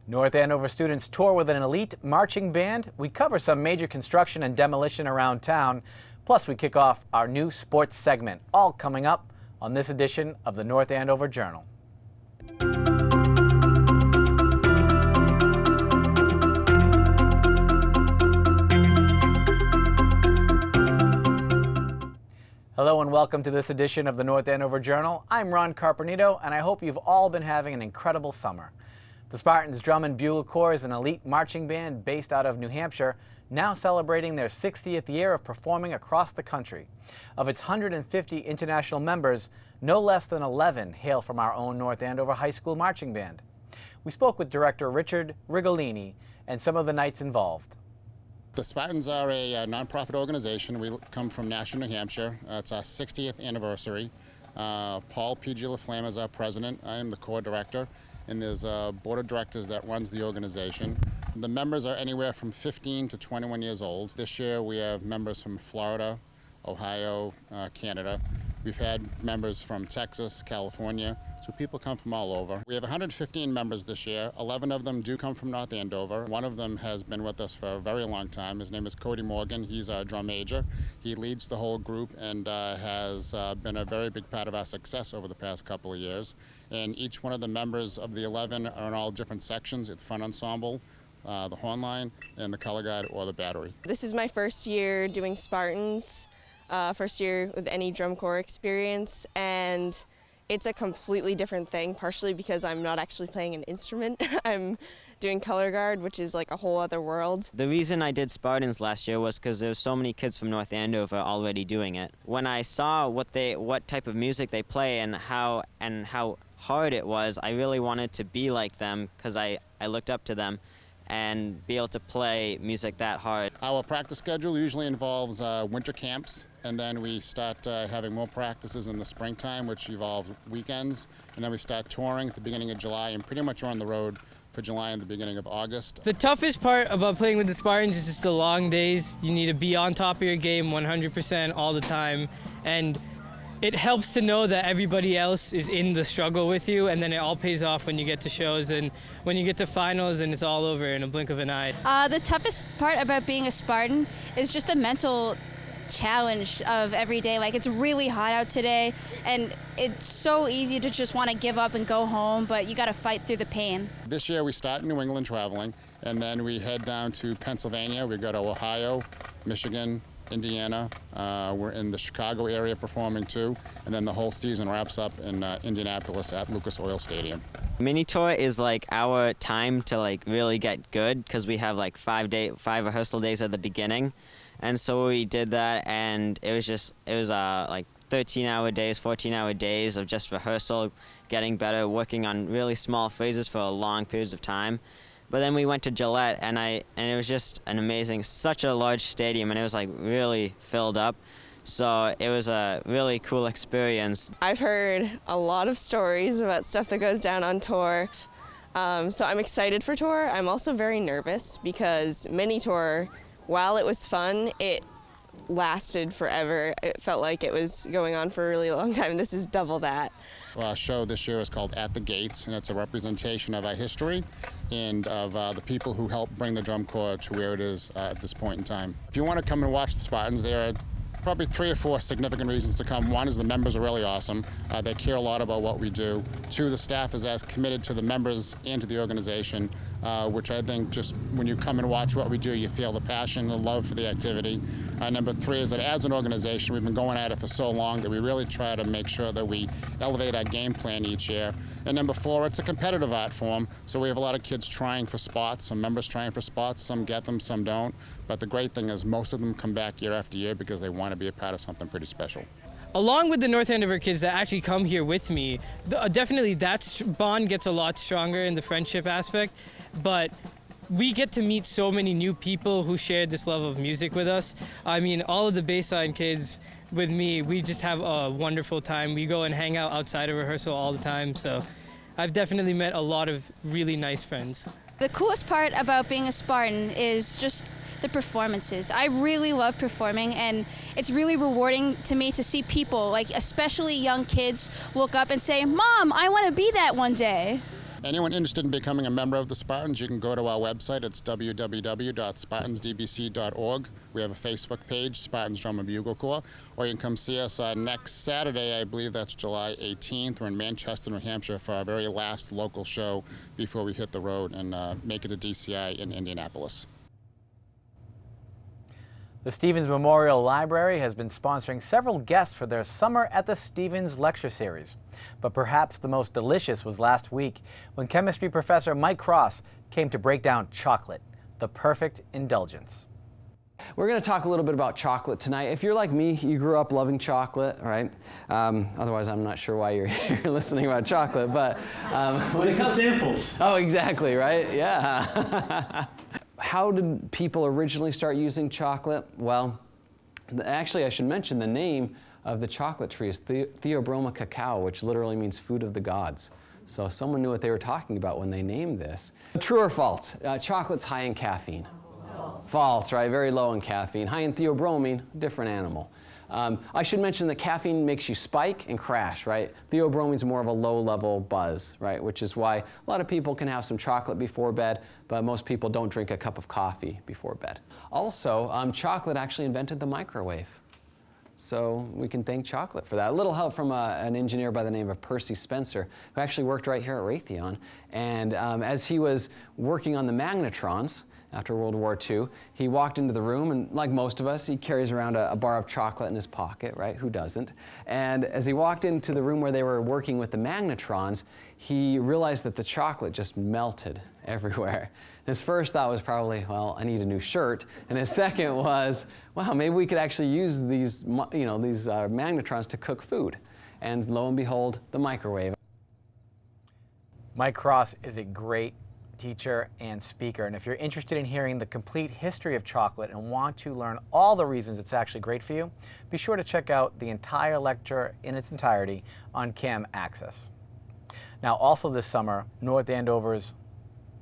North Andover students tour with an elite marching band. We cover some major construction and demolition around town. Plus, we kick off our new sports segment, all coming up on this edition of the North Andover Journal. Hello and welcome to this edition of the North Andover Journal. I'm Ron Carpenito, and I hope you've all been having an incredible summer. The Spartans Drum and Bugle Corps is an elite marching band based out of New Hampshire, now celebrating their 60th year of performing across the country. Of its 150 international members, no less than 11 hail from our own North Andover High School marching band. We spoke with director Richard Rigolini and some of the knights involved. The Spartans are a nonprofit organization. We come from Nashua, New Hampshire. It's our 60th anniversary. Paul P.G. LaFlamme is our president. I am the corps director, and there's a board of directors that runs the organization. The members are anywhere from 15 to 21 years old. This year we have members from Florida, Ohio, Canada. We've had members from Texas, California, so people come from all over. We have 115 members this year. 11 of them do come from North Andover. One of them has been with us for a very long time. His name is Cody Morgan. He's our drum major. He leads the whole group and has been a very big part of our success over the past couple of years. And each one of the members of the 11 are in all different sections: at the front ensemble, the horn line, and the color guard or the battery. This is my first year doing Spartans, first year with any drum corps experience, and it's a completely different thing, partially because I'm not actually playing an instrument. I'm doing color guard, which is like a whole other world. The reason I did Spartans last year was because there were so many kids from North Andover already doing it. When I saw what type of music they play and how hard it was, I really wanted to be like them because I looked up to them and be able to play music that hard. Our practice schedule usually involves winter camps, and then we start having more practices in the springtime, which involves weekends, and then we start touring at the beginning of July, and pretty much are on the road for July and the beginning of August. The toughest part about playing with the Spartans is just the long days. You need to be on top of your game 100% all the time, and it helps to know that everybody else is in the struggle with you, and then it all pays off when you get to shows and when you get to finals and it's all over in a blink of an eye. The toughest part about being a Spartan is just the mental challenge of every day. Like, it's really hot out today, and it's so easy to just want to give up and go home, but you got to fight through the pain. This year we start in New England traveling, and then we head down to Pennsylvania. We go to Ohio, Michigan, Indiana. We're in the Chicago area performing too, and then the whole season wraps up in Indianapolis at Lucas Oil Stadium. Mini tour is like our time to like really get good because we have like 5 rehearsal days at the beginning, and so we did that, and it was like 13-hour days, 14-hour days of just rehearsal, getting better, working on really small phrases for long periods of time. But then we went to Gillette, and it was just an amazing, such a large stadium, and it was like really filled up. So it was a really cool experience. I've heard a lot of stories about stuff that goes down on tour. So I'm excited for tour. I'm also very nervous because mini tour, while it was fun, it lasted forever. It felt like it was going on for a really long time. This is double that. Well, our show this year is called At the Gates, and it's a representation of our history and of the people who helped bring the drum corps to where it is at this point in time. If you want to come and watch the Spartans, there are probably 3 or 4 significant reasons to come. One is the members are really awesome. They care a lot about what we do. 2, the staff is as committed to the members and to the organization, which I think just when you come and watch what we do, you feel the passion, the love for the activity. Number 3 is that as an organization, we've been going at it for so long that we really try to make sure that we elevate our game plan each year. And number 4, it's a competitive art form, so we have a lot of kids trying for spots, some members trying for spots, some get them, some don't. But the great thing is most of them come back year after year because they want to be a part of something pretty special. Along with the North Andover kids that actually come here with me, definitely that bond gets a lot stronger in the friendship aspect, but we get to meet so many new people who share this love of music with us. I mean, all of the baseline kids with me, we just have a wonderful time. We go and hang out outside of rehearsal all the time, so I've definitely met a lot of really nice friends. The coolest part about being a Spartan is just the performances. I really love performing, and it's really rewarding to me to see people, like especially young kids, look up and say, "Mom, I want to be that one day." Anyone interested in becoming a member of the Spartans, you can go to our website. It's www.spartansdbc.org. We have a Facebook page, Spartans Drum and Bugle Corps, or you can come see us next Saturday, I believe that's July 18th. We're in Manchester, New Hampshire for our very last local show before we hit the road and make it to DCI in Indianapolis. The Stevens Memorial Library has been sponsoring several guests for their Summer at the Stevens lecture series. But perhaps the most delicious was last week when chemistry professor Mike Cross came to break down chocolate, the perfect indulgence. We're going to talk a little bit about chocolate tonight. If you're like me, you grew up loving chocolate, right? Otherwise, I'm not sure why you're here listening about chocolate. But when it comes to samples. Oh, exactly, right? Yeah. How did people originally start using chocolate? Well, actually, I should mention the name of the chocolate tree is Theobroma cacao, which literally means food of the gods. So someone knew what they were talking about when they named this. True or false? Chocolate's high in caffeine. False, right? Very low in caffeine. High in theobromine, different animal. I should mention that caffeine makes you spike and crash, right? Theobromine's more of a low-level buzz, right? Which is why a lot of people can have some chocolate before bed, but most people don't drink a cup of coffee before bed. Also, chocolate actually invented the microwave. So we can thank chocolate for that. A little help from an engineer by the name of Percy Spencer, who actually worked right here at Raytheon. And as he was working on the magnetrons, after World War II, he walked into the room, and like most of us, he carries around a bar of chocolate in his pocket, right? Who doesn't? And as he walked into the room where they were working with the magnetrons, he realized that the chocolate just melted everywhere. His first thought was probably, well, I need a new shirt. And his second was, wow, maybe we could actually use these, magnetrons to cook food. And lo and behold, the microwave. Mike Cross is a great teacher and speaker, and if you're interested in hearing the complete history of chocolate and want to learn all the reasons it's actually great for you, be sure to check out the entire lecture in its entirety on CAM Access. Now, also this summer, North Andover's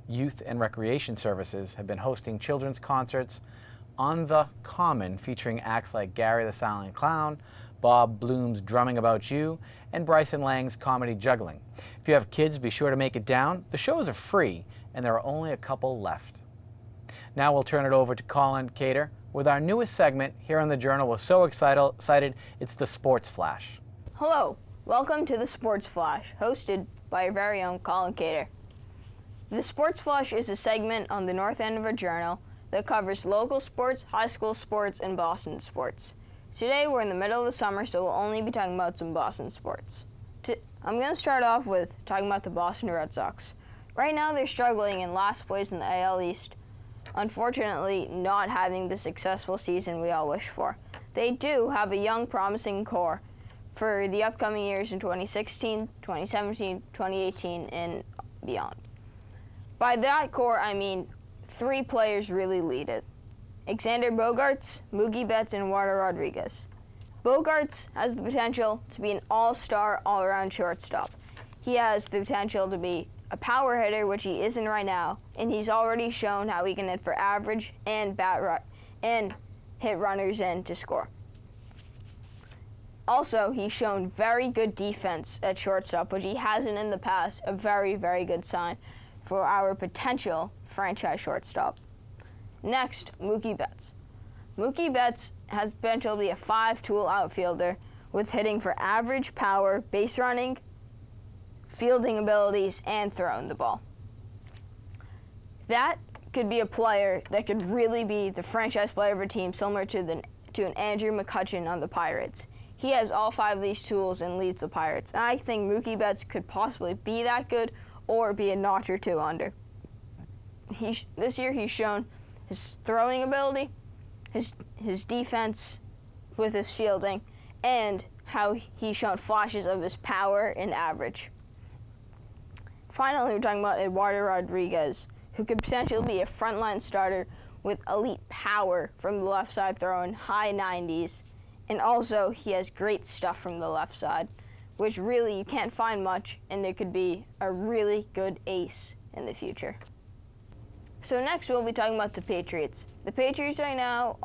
Youth and Recreation Services have been hosting children's concerts on the Common, featuring acts like Gary the Silent Clown, Bob Bloom's Drumming About You, and Bryson Lang's Comedy Juggling. If you have kids, be sure to make it down. The shows are free, and there are only a couple left. Now we'll turn it over to Colin Cater with our newest segment here on the Journal. We're so excited, it's the Sports Flash. Hello, welcome to the Sports Flash, hosted by your very own Colin Cater. The Sports Flash is a segment on the North Andover Journal that covers local sports, high school sports, and Boston sports. Today we're in the middle of the summer, so we'll only be talking about some Boston sports. I'm going to start off with talking about the Boston Red Sox. Right now they're struggling in last place in the AL East, unfortunately not having the successful season we all wish for. They do have a young, promising core for the upcoming years in 2016, 2017, 2018, and beyond. By that core, I mean 3 players really lead it: Xander Bogaerts, Mookie Betts, and Eduardo Rodriguez. Bogaerts has the potential to be an all-star, all-around shortstop. He has the potential to be a power hitter, which he isn't right now, and he's already shown how he can hit for average and and hit runners in to score. Also, he's shown very good defense at shortstop, which he hasn't in the past, a very, very good sign for our potential franchise shortstop. Next, Mookie Betts. Mookie Betts has potential to be a 5-tool outfielder with hitting for average power, base running, fielding abilities, and throwing the ball. That could be a player that could really be the franchise player of a team, similar to an Andrew McCutchen on the Pirates. He has all 5 of these tools and leads the Pirates. And I think Mookie Betts could possibly be that good or be a notch or 2 under. This year he's shown his throwing ability, his defense with his fielding, and how he's shown flashes of his power and average. Finally, we're talking about Eduardo Rodriguez, who could potentially be a frontline starter with elite power from the left side, throwing high 90s. And also, he has great stuff from the left side, which really you can't find much, and it could be a really good ace in the future. So next, we'll be talking about the Patriots. The Patriots right now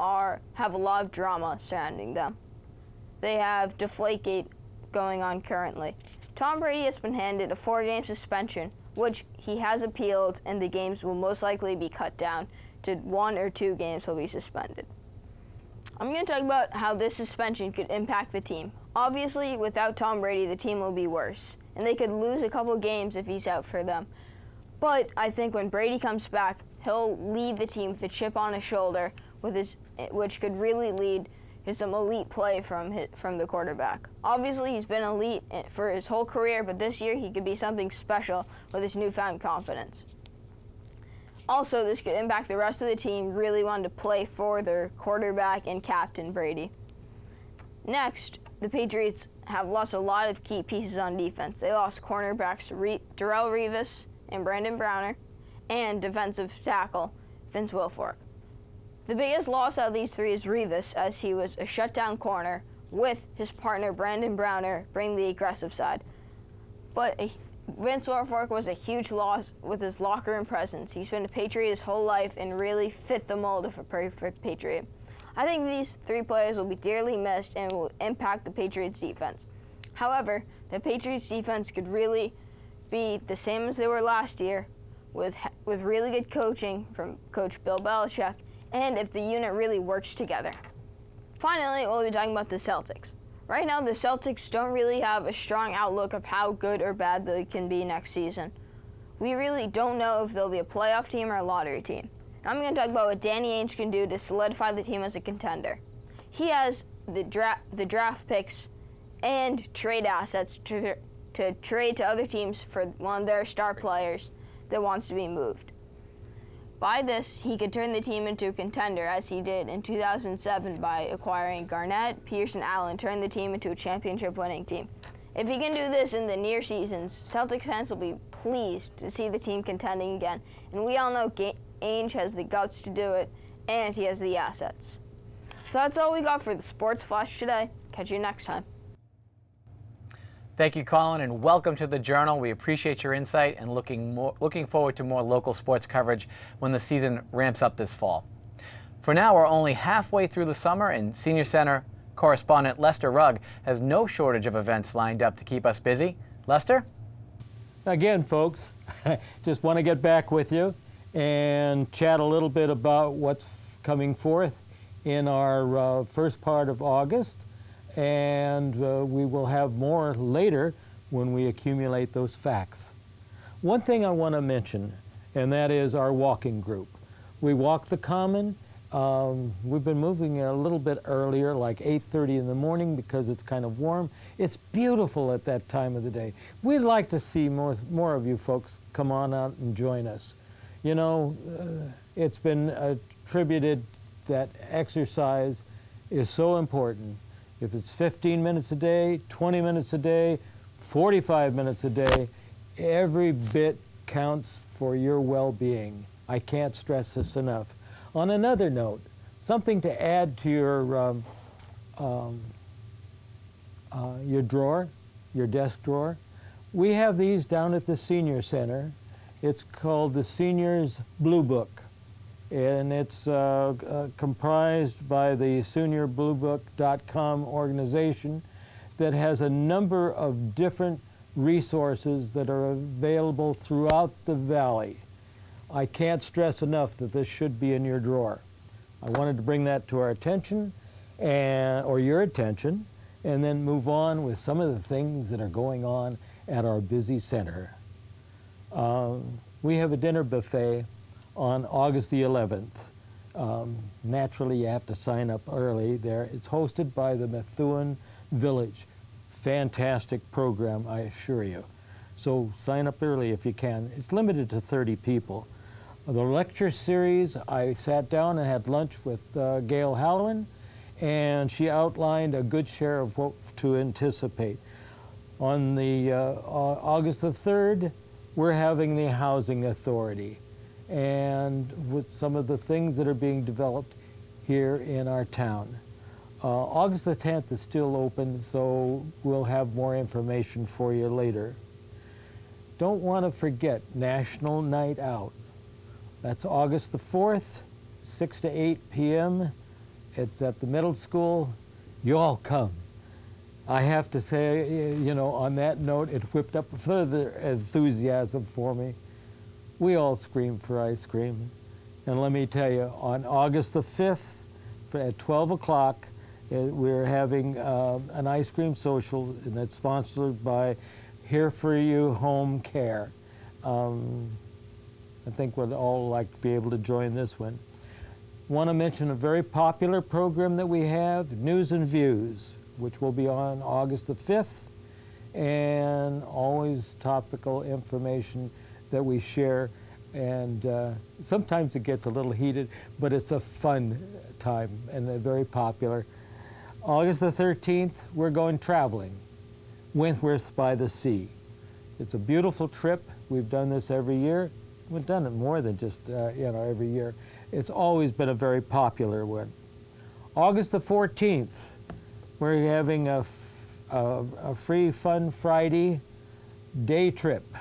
have a lot of drama surrounding them. They have Deflategate going on currently. Tom Brady has been handed a 4-game suspension which he has appealed, and the games will most likely be cut down to 1 or 2 games he'll be suspended. I'm going to talk about how this suspension could impact the team. Obviously, without Tom Brady, the team will be worse, and they could lose a couple games if he's out for them. But I think when Brady comes back, he'll lead the team with a chip on his shoulder, which could really lead to some elite play from the quarterback. Obviously, he's been elite for his whole career, but this year he could be something special with his newfound confidence. Also, this could impact the rest of the team really wanting to play for their quarterback and captain, Brady. Next, the Patriots have lost a lot of key pieces on defense. They lost cornerbacks Darrelle Revis and Brandon Browner, and defensive tackle Vince Wilfork. The biggest loss out of these 3 is Revis, as he was a shutdown corner with his partner Brandon Browner bringing the aggressive side. But Vince Wilfork was a huge loss with his locker room presence. He's been a Patriot his whole life and really fit the mold of a perfect Patriot. I think these 3 players will be dearly missed and will impact the Patriots' defense. However, the Patriots' defense could really be the same as they were last year with really good coaching from Coach Bill Belichick, and if the unit really works together. Finally, we'll be talking about the Celtics. Right now, the Celtics don't really have a strong outlook of how good or bad they can be next season. We really don't know if they'll be a playoff team or a lottery team. I'm going to talk about what Danny Ainge can do to solidify the team as a contender. He has the draft picks and trade assets to trade to other teams for one of their star players that wants to be moved. By this, he could turn the team into a contender, as he did in 2007 by acquiring Garnett, Pierce, and Allen, turning the team into a championship-winning team. If he can do this in the near seasons, Celtics fans will be pleased to see the team contending again, and we all know Ainge has the guts to do it, and he has the assets. So that's all we got for the Sports Flash today. Catch you next time. Thank you, Colin, and welcome to the Journal. We appreciate your insight and looking forward to more local sports coverage when the season ramps up this fall. For now, we're only halfway through the summer, and Senior Center correspondent Lester Rugg has no shortage of events lined up to keep us busy. Lester? Again, folks, just want to get back with you and chat a little bit about what's coming forth in our first part of August. And we will have more later when we accumulate those facts. One thing I want to mention, and that is our walking group. We walk the Common. We've been moving a little bit earlier, like 8:30 in the morning, because it's kind of warm. It's beautiful at that time of the day. We'd like to see more of you folks come on out and join us. You know, it's been attributed that exercise is so important. If it's 15 minutes a day, 20 minutes a day, 45 minutes a day, every bit counts for your well-being. I can't stress this enough. On another note, something to add to your drawer, your desk drawer. We have these down at the Senior Center. It's called the Seniors Blue Book, and it's comprised by the SeniorBlueBook.com organization that has a number of different resources that are available throughout the valley. I can't stress enough that this should be in your drawer. I wanted to bring that to our attention, or your attention, and then move on with some of the things that are going on at our busy center. We have a dinner buffet on August the 11th. Naturally, you have to sign up early there. It's hosted by the Methuen Village. Fantastic program, I assure you. So sign up early if you can. It's limited to 30 people. The lecture series, I sat down and had lunch with Gail Halloran, and she outlined a good share of what to anticipate. On the August the 3rd, we're having the Housing Authority, and with some of the things that are being developed here in our town. August the 10th is still open, so we'll have more information for you later. Don't want to forget National Night Out. That's August the 4th, 6 to 8 p.m. It's at the middle school. You all come. I have to say, you know, on that note, it whipped up further enthusiasm for me. We all scream for ice cream. And let me tell you, on August the 5th at 12 o'clock, we're having an ice cream social, and it's sponsored by Here For You Home Care. I think we'd all like to be able to join this one. Want to mention a very popular program that we have, News and Views, which will be on August the 5th, and always topical information that we share. And sometimes it gets a little heated, but it's a fun time and very popular. August the 13th, we're going traveling, Wentworth by the Sea. It's a beautiful trip. We've done this every year. We've done it more than just you know, every year. It's always been a very popular one. August the 14th, we're having a free Fun Friday day trip,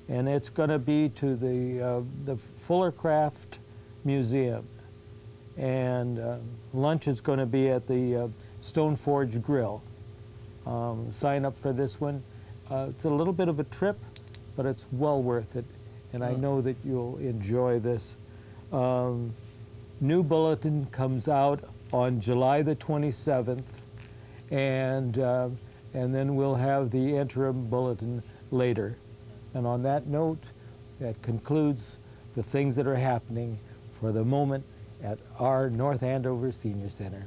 and it's going to be to the Fullercraft Museum, and lunch is going to be at the Stoneforge Grill. Sign up for this one. It's a little bit of a trip, but it's well worth it, and I know that you'll enjoy this. New bulletin comes out on July the 27th, and then we'll have the interim bulletin later. And on that note, that concludes the things that are happening for the moment at our North Andover Senior Center.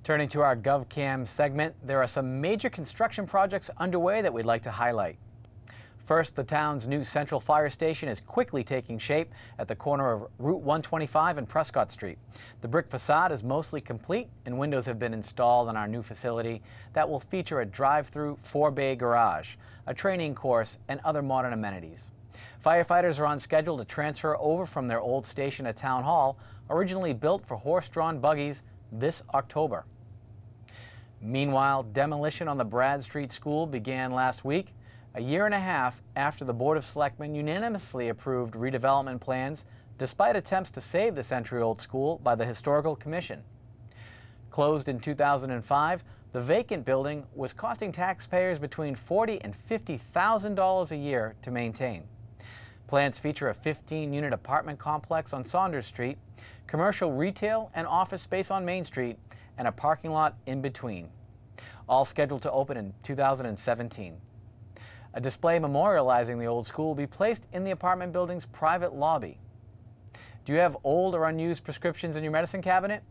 Turning to our GovCam segment, there are some major construction projects underway that we'd like to highlight. First, the town's new central fire station is quickly taking shape at the corner of Route 125 and Prescott Street. The brick facade is mostly complete, and windows have been installed in our new facility that will feature a drive-through 4-bay garage, a training course, and other modern amenities. Firefighters are on schedule to transfer over from their old station at Town Hall, originally built for horse-drawn buggies, this October. Meanwhile, demolition on the Brad Street School began last week, a year and a half after the Board of Selectmen unanimously approved redevelopment plans despite attempts to save the century-old school by the Historical Commission. Closed in 2005, the vacant building was costing taxpayers between $40,000 and $50,000 a year to maintain. Plans feature a 15-unit apartment complex on Saunders Street, commercial retail and office space on Main Street, and a parking lot in between, all scheduled to open in 2017. A display memorializing the old school will be placed in the apartment building's private lobby. Do you have old or unused prescriptions in your medicine cabinet?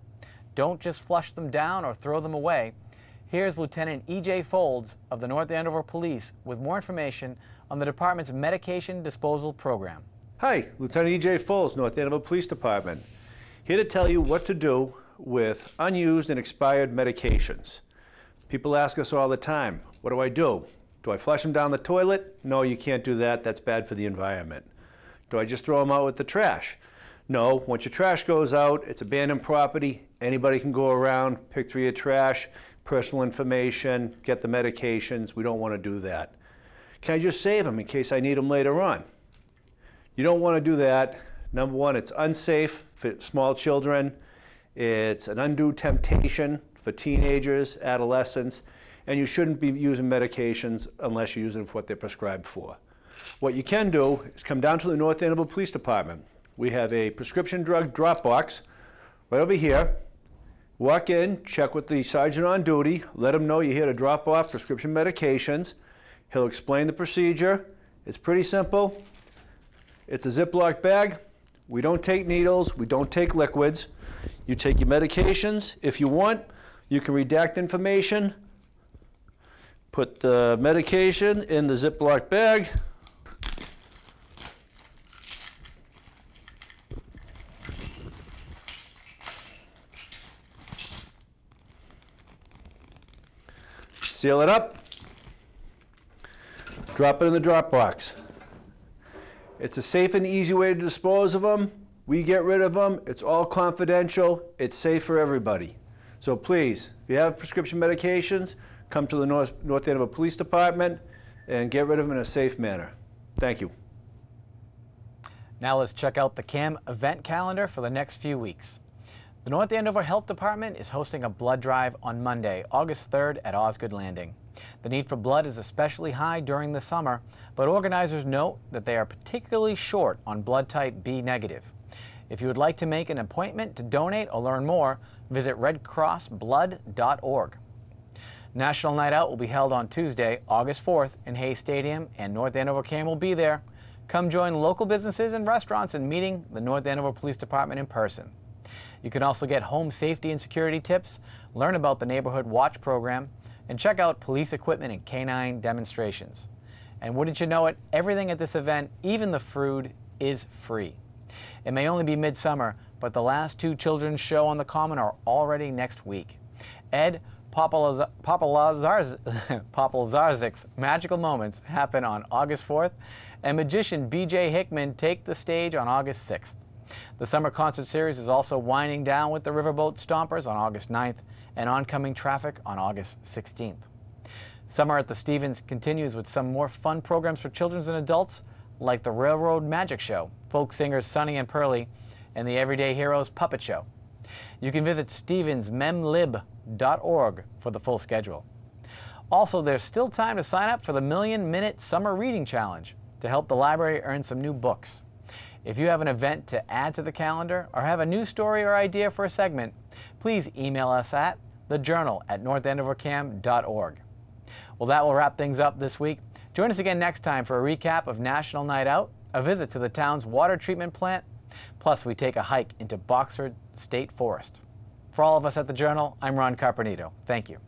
Don't just flush them down or throw them away. Here's Lieutenant E.J. Folds of the North Andover Police with more information on the department's medication disposal program. Hi, Lieutenant E.J. Folds, North Andover Police Department. Here to tell you what to do with unused and expired medications. People ask us all the time, what do I do? Do I flush them down the toilet? No, you can't do that. That's bad for the environment. Do I just throw them out with the trash? No, once your trash goes out, it's abandoned property. Anybody can go around, pick through your trash, personal information, get the medications. We don't want to do that. Can I just save them in case I need them later on? You don't want to do that. Number one, it's unsafe for small children. It's an undue temptation for teenagers, adolescents, and you shouldn't be using medications unless you're using them for what they're prescribed for. What you can do is come down to the North Andover Police Department. We have a prescription drug drop box right over here. Walk in, check with the sergeant on duty, let him know you're here to drop off prescription medications. He'll explain the procedure. It's pretty simple. It's a Ziploc bag. We don't take needles, we don't take liquids. You take your medications. If you want, you can redact information, put the medication in the Ziploc bag, seal it up, drop it in the drop box. It's a safe and easy way to dispose of them. We get rid of them. It's all confidential. It's safe for everybody. So please, if you have prescription medications, come to the North Andover Police Department and get rid of them in a safe manner. Thank you. Now let's check out the CAM event calendar for the next few weeks. The North Andover Health Department is hosting a blood drive on Monday, August 3rd at Osgood Landing. The need for blood is especially high during the summer, but organizers note that they are particularly short on blood type B negative. If you would like to make an appointment to donate or learn more, visit redcrossblood.org. National Night Out will be held on Tuesday, August 4th in Hayes Stadium, and North Andover CAM will be there. Come join local businesses and restaurants in meeting the North Andover Police Department in person. You can also get home safety and security tips, learn about the Neighborhood Watch program, and check out police equipment and canine demonstrations. And wouldn't you know it, everything at this event, even the food, is free. It may only be midsummer, but the last 2 children's show on the Common are already next week. Ed Popolazarczyk's Magical Moments happen on August 4th, and magician B.J. Hickman take the stage on August 6th. The summer concert series is also winding down with the Riverboat Stompers on August 9th and Oncoming Traffic on August 16th. Summer at the Stevens continues with some more fun programs for children and adults, like the Railroad Magic Show, folk singers Sonny and Pearlie, and the Everyday Heroes Puppet Show. You can visit stevensmemlib.org for the full schedule. Also, there's still time to sign up for the Million Minute Summer Reading Challenge to help the library earn some new books. If you have an event to add to the calendar or have a news story or idea for a segment, please email us at thejournal@northandovercam.org. Well, that will wrap things up this week. Join us again next time for a recap of National Night Out, a visit to the town's water treatment plant, plus we take a hike into Boxford State Forest. For all of us at The Journal, I'm Ron Carpenito. Thank you.